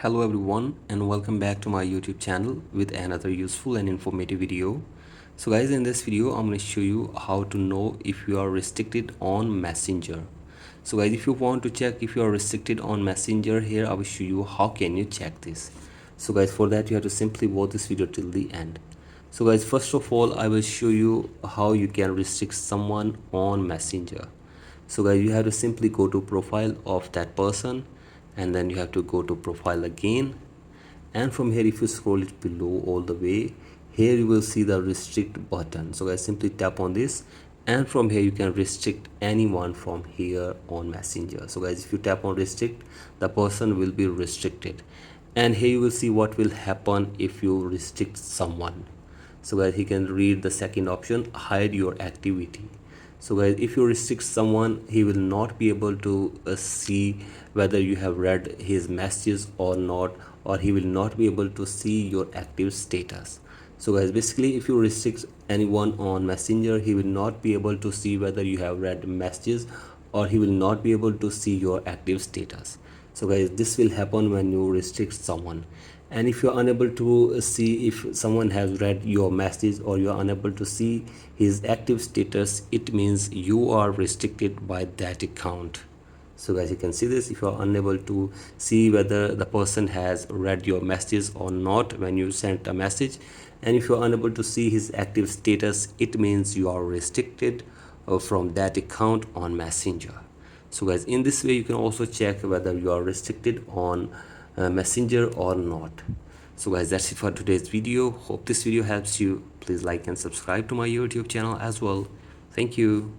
Hello everyone and welcome back to my YouTube channel with another useful and informative video. So guys, in this video I'm going to show you how to know if you are restricted on Messenger. So guys, if you want to check if you are restricted on Messenger, here I will show you how can you check this. So guys, for that you have to simply watch this video till the end. So guys, first of all I will show you how you can restrict someone on Messenger. So guys, you have to simply go to profile of that person, and then you have to go to profile again, and from here if you scroll it below all the way, here you will see the restrict button. So guys, simply tap on this, and from here you can restrict anyone from here on Messenger. So guys, if you tap on restrict, the person will be restricted, and here you will see what will happen if you restrict someone. So guys, he can read the second option, hide your activity. So guys, if you restrict someone, he will not be able to see whether you have read his messages or not, or he will not be able to see your active status. So guys, basically if you restrict anyone on Messenger, he will not be able to see whether you have read messages, or he will not be able to see your active status. So guys, this will happen when you restrict someone. And if you're unable to see if someone has read your message, or you're unable to see his active status, it means you are restricted by that account. So guys, you can see this. If you are unable to see whether the person has read your messages or not when you sent a message, and if you are unable to see his active status, it means you are restricted from that account on Messenger. So guys, in this way you can also check whether you are restricted on Messenger or not. So guys, that's it for today's video. Hope this video helps you. Please like and subscribe to my YouTube channel as well. Thank you.